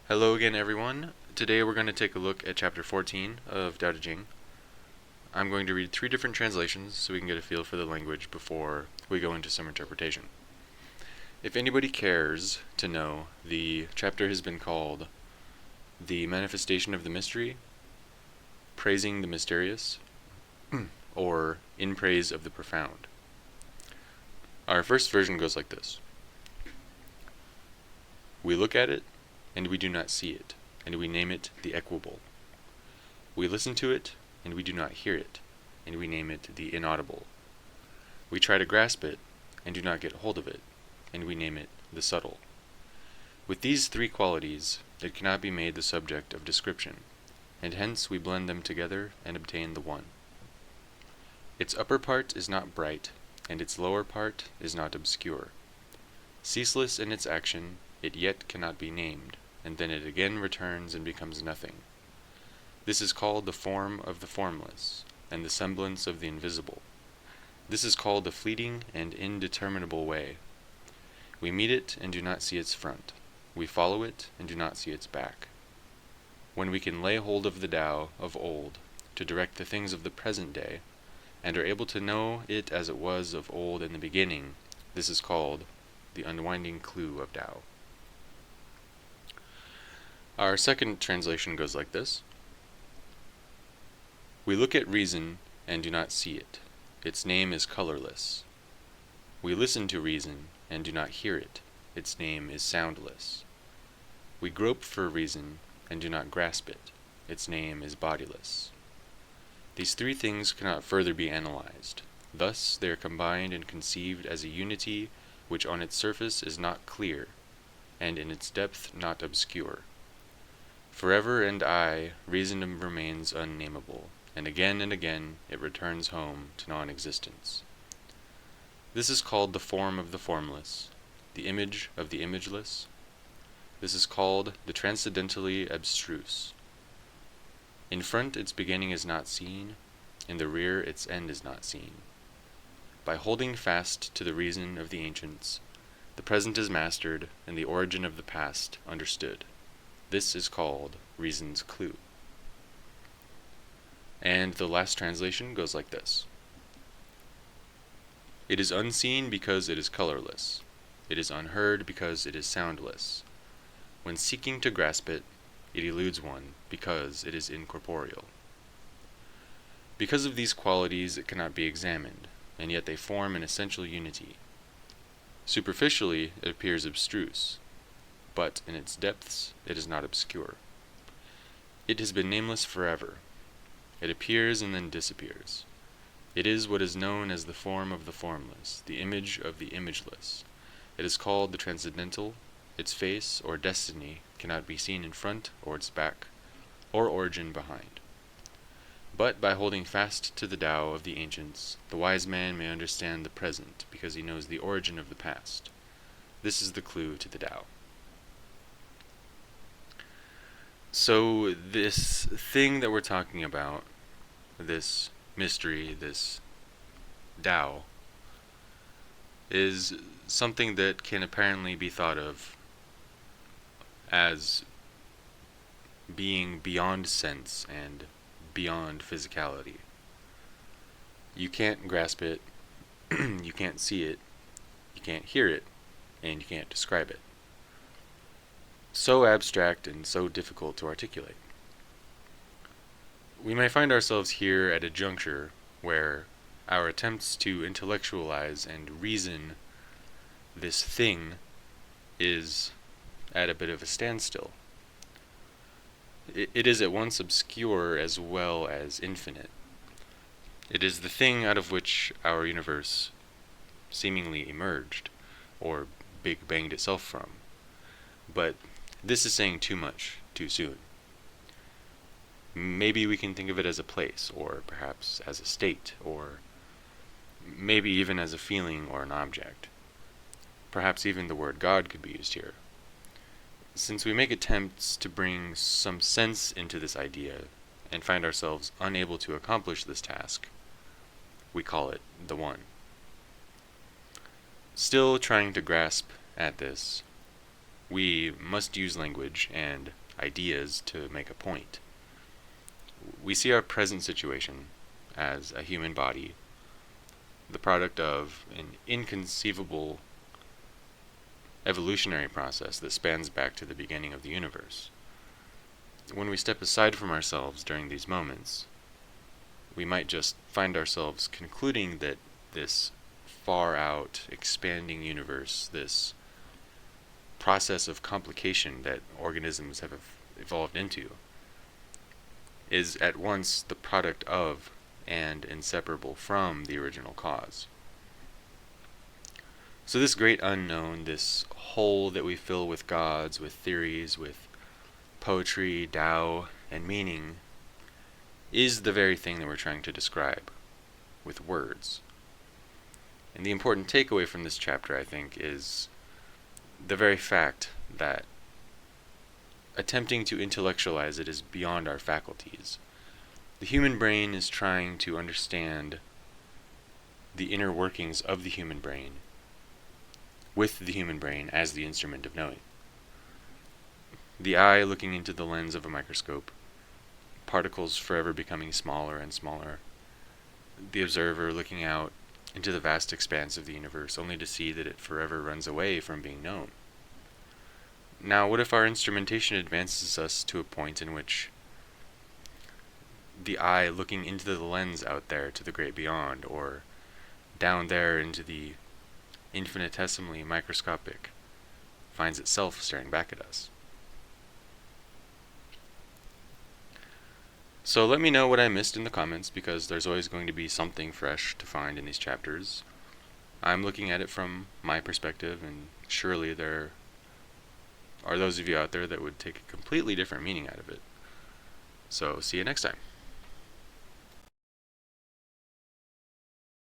Hello again, everyone. Today we're going to take a look at Chapter 14 of Tao Te Ching. I'm going to read 3 different translations so we can get a feel for the language before we go into some interpretation. If anybody cares to know, the chapter has been called The Manifestation of the Mystery, Praising the Mysterious, or In Praise of the Profound. Our first version goes like this. We look at it, and we do not see it, and we name it the equable. We listen to it, and we do not hear it, and we name it the inaudible. We try to grasp it, and do not get hold of it, and we name it the subtle. With these 3 qualities, it cannot be made the subject of description, and hence we blend them together and obtain the one. Its upper part is not bright, and its lower part is not obscure. Ceaseless in its action, it yet cannot be named, and then it again returns and becomes nothing. This is called the form of the formless, and the semblance of the invisible. This is called the fleeting and indeterminable way. We meet it and do not see its front. We follow it and do not see its back. When we can lay hold of the Tao of old to direct the things of the present day, and are able to know it as it was of old in the beginning, this is called the Unwinding Clue of Dao. Our second translation goes like this. We look at reason and do not see it. Its name is colorless. We listen to reason and do not hear it. Its name is soundless. We grope for reason and do not grasp it. Its name is bodiless. These 3 things cannot further be analyzed. Thus they are combined and conceived as a unity which on its surface is not clear, and in its depth not obscure. Forever and aye, reason remains unnameable, and again it returns home to non-existence. This is called the form of the formless, the image of the imageless. This is called the Transcendentally Abstruse. In front its beginning is not seen, in the rear its end is not seen. By holding fast to the reason of the ancients, the present is mastered, and the origin of the past understood. This is called reason's clue. And the last translation goes like this. It is unseen because it is colorless. It is unheard because it is soundless. When seeking to grasp it, it eludes one because it is incorporeal. Because of these qualities it cannot be examined, and yet they form an essential unity. Superficially it appears abstruse, but in its depths it is not obscure. It has been nameless forever. It appears and then disappears. It is what is known as the form of the formless, the image of the imageless. It is called the Transcendental. Its face or destiny cannot be seen in front or its back, or origin behind. But by holding fast to the Tao of the ancients, the wise man may understand the present because he knows the origin of the past. This is the clue to the Tao. So this thing that we're talking about, this mystery, this Tao, is something that can apparently be thought of as being beyond sense and beyond physicality. You can't grasp it, you can't see it, you can't hear it, and you can't describe it. So abstract and so difficult to articulate. We may find ourselves here at a juncture where our attempts to intellectualize and reason this thing is at a bit of a standstill. It is at once obscure as well as infinite. It is the thing out of which our universe seemingly emerged, or Big Banged itself from. But this is saying too much, too soon. Maybe we can think of it as a place, or perhaps as a state, or maybe even as a feeling or an object. Perhaps even the word God could be used here. Since we make attempts to bring some sense into this idea and find ourselves unable to accomplish this task, we call it the One. Still trying to grasp at this, we must use language and ideas to make a point. We see our present situation as a human body, the product of an inconceivable evolutionary process that spans back to the beginning of the universe. When we step aside from ourselves during these moments, we might just find ourselves concluding that this far out, expanding universe, this process of complication that organisms have evolved into, is at once the product of and inseparable from the original cause. So this great unknown, this hole that we fill with gods, with theories, with poetry, Tao, and meaning, is the very thing that we're trying to describe with words. And the important takeaway from this chapter, I think, is the very fact that attempting to intellectualize it is beyond our faculties. The human brain is trying to understand the inner workings of the human brain with the human brain as the instrument of knowing. The eye looking into the lens of a microscope, particles forever becoming smaller and smaller. The observer looking out into the vast expanse of the universe only to see that it forever runs away from being known. Now, what if our instrumentation advances us to a point in which the eye looking into the lens out there to the great beyond, or down there into the infinitesimally microscopic, finds itself staring back at us? So let me know what I missed in the comments, because there's always going to be something fresh to find in these chapters. I'm looking at it from my perspective, and surely there are those of you out there that would take a completely different meaning out of it. So see you next time.